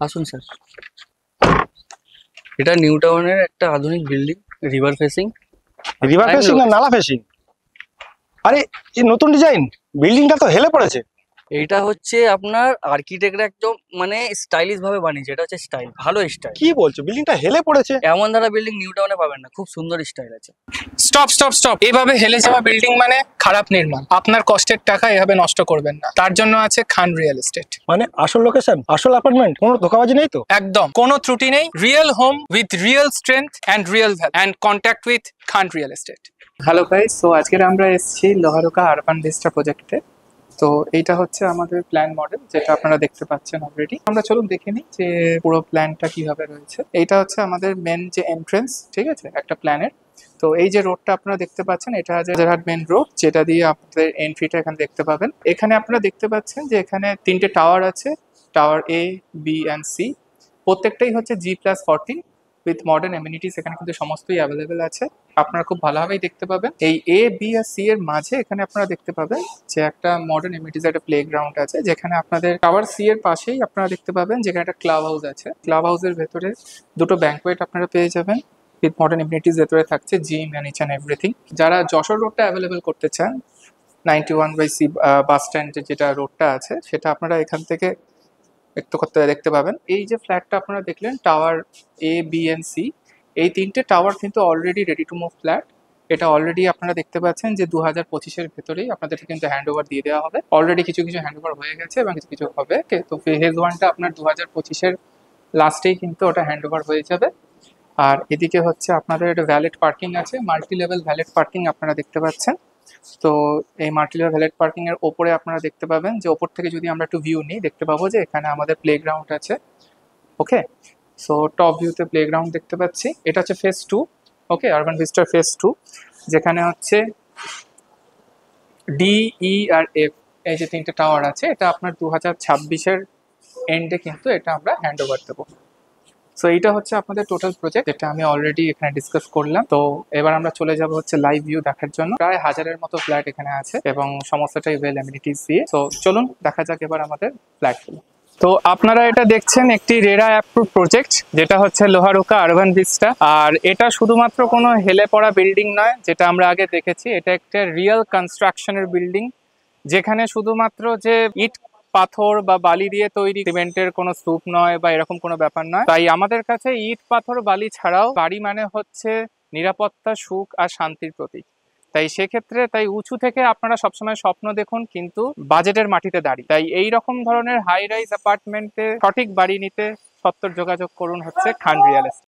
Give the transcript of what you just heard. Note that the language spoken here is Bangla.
আসুন স্যার। এটা নিউ টাউনের একটা আধুনিক building, river facing. River facing না নালা ফেসিং? আরে এই নতুন ডিজাইন, বিল্ডিংটা তো হেলে পড়েছে। এইটা হচ্ছে আপনার আর্কিটেক্টরা একদম মানে স্টাইলিশ ভাবে বানিয়েছে। এটা হচ্ছে স্টাইল, ভালো স্টাইল। কি বলছো, বিল্ডিংটা হেলে পড়েছে? এমন ধারা বিল্ডিং নিউ টাউনে পাবেন না, খুব সুন্দর স্টাইল আছে। স্টপ স্টপ স্টপ, এভাবে হেলে যাওয়া বিল্ডিং মানে খারাপ নির্মাণ। আপনার কষ্টের টাকা এভাবে নষ্ট করবেন না, তার জন্য আছে খান রিয়েল এস্টেট। মানে আসল লোকেশন, আসল অ্যাপার্টমেন্ট, কোনো ধোকাবাজি নেই তো? একদম কোনো ত্রুটি নেই। Real home with real strength and real value, and contact with Khan real estate. Hello guys, so আজকের আমরা এসেছি লোহারোকা আরবান ভিস্টা প্রজেক্টে। তো এইটা হচ্ছে আমাদের প্ল্যান মডেল, যেটা আপনারা দেখতে পাচ্ছেন অলরেডি। আমরা চলুন দেখে নিই যে পুরো প্ল্যানটা কিভাবে রয়েছে। এইটা হচ্ছে আমাদের মেন যে এন্ট্রেন্স, ঠিক আছে, একটা প্ল্যানের। তো এই যে রোডটা আপনারা দেখতে পাচ্ছেন, এটা হাজারহাট মেন রোড, যেটা দিয়ে আপনাদের এন্ট্রিটা এখানে দেখতে পাবেন। এখানে আপনারা দেখতে পাচ্ছেন যে এখানে 3টে টাওয়ার আছে, tower A, B and C. প্রত্যেকটাই হচ্ছে G+14 উইথ মডার্ন এমিনিটিস। এখানে কিন্তু সমস্তই অ্যাভেলেবেল আছে, আপনারা খুব ভালোভাবেই দেখতে পাবেন। এই এ, বি আর সি এর মাঝে এখানে আপনারা দেখতে পাবেন যে একটা মডার্ন এমিনিটিস, একটা প্লে গ্রাউন্ড আছে, যেখানে আপনাদের টাওয়ার সি এর পাশেই আপনারা দেখতে পাবেন যেখানে একটা ক্লাব হাউস আছে। ক্লাব হাউসের ভেতরে দুটো ব্যাংকোয়েট আপনারা পেয়ে যাবেন উইথ মডার্ন এমিনিটিস। ভেতরে থাকছে gym and each and everything. যারা যশোর রোডটা অ্যাভেলেবেল করতে চান, 91/C বাস স্ট্যান্ডের যেটা রোডটা আছে, সেটা আপনারা এখান থেকে একটু করতে দেখতে পাবেন। এই যে ফ্ল্যাটটা আপনারা দেখলেন, tower A, B and C, এই 3টে টাওয়ার কিন্তু already ready to move flat. এটা অলরেডি আপনারা দেখতে পাচ্ছেন যে 2025-এর ভেতরেই আপনাদেরকে কিন্তু হ্যান্ড ওভার দিয়ে দেওয়া হবে। অলরেডি কিছু কিছু হ্যান্ড ওভার হয়ে গেছে এবং কিছু কিছু হবে। তো ফেজ ওয়ানটা আপনার 2025-এর লাস্টেই কিন্তু ওটা হ্যান্ড ওভার হয়ে যাবে। আর এদিকে হচ্ছে আপনাদের একটা ভ্যালেট পার্কিং আছে, মাল্টি লেভেল ভ্যালেট পার্কিং আপনারা দেখতে পাচ্ছেন। তো এই মাল্টি লেভেল ভ্যালেট পার্কিং এর ওপরে আপনারা দেখতে পাবেন যে ওপর থেকে যদি আমরা একটু ভিউ নিই, দেখতে পাবো যে এখানে আমাদের প্লেগ্রাউন্ড আছে। ওকে, সো টপ ভিউতে প্লেগ্রাউন্ড দেখতে পাচ্ছি। এটা হচ্ছে ফেজ 2, ওকে, আরবান ভিস্টার ফেজ 2, যেখানে হচ্ছে ডি, ই আর এফ, এই যে 3টে টাওয়ার আছে। এটা আপনার 2026-এর এন্ডে কিন্তু এটা আমরা হ্যান্ড ওভার দেবো। সো এইটা হচ্ছে আপনাদের টোটাল প্রজেক্ট, যেটা আমি অলরেডি এখানে ডিসকাস করলাম। তো এবার আমরা চলে যাব হচ্ছে লাইভ ভিউ দেখার জন্য। প্রায় 1000-এর মতো ফ্ল্যাট এখানে আছে এবং সমস্তটাই ওয়েল অ্যামিনিটিস দিয়ে। তো চলুন দেখা যাক এবার আমাদের ফ্ল্যাটগুলো। তো আপনারা এটা দেখছেন একটি রেরা অ্যাপ্রুভ প্রজেক্ট, যেটা হচ্ছে লোহারোকা আরবান ভিস্টা। আর এটা শুধুমাত্র কোনো হেলে পড়া বিল্ডিং নয়, যেটা আমরা আগে দেখেছি। এটা একটা রিয়েল কনস্ট্রাকশনের বিল্ডিং, যেখানে শুধুমাত্র যে ইট, পাথর বা বালি দিয়ে তৈরি, সিমেন্টের কোনো স্তূপ নয় বা এরকম কোনো ব্যাপার নয়। তাই আমাদের কাছে ইট, পাথর, বালি ছাড়াও বাড়ি মানে হচ্ছে নিরাপত্তা, সুখ আর শান্তির প্রতীক। তাই সেক্ষেত্রে তাই উঁচু থেকে আপনারা সবসময় স্বপ্ন দেখুন, কিন্তু বাজেটের মাটিতে দাঁড়িয়ে। তাই এই রকম ধরনের হাই রাইজ অ্যাপার্টমেন্টে সঠিক বাড়ি নিতে সত্তর যোগাযোগ করুন হচ্ছে খান রিয়েল এস্টেট।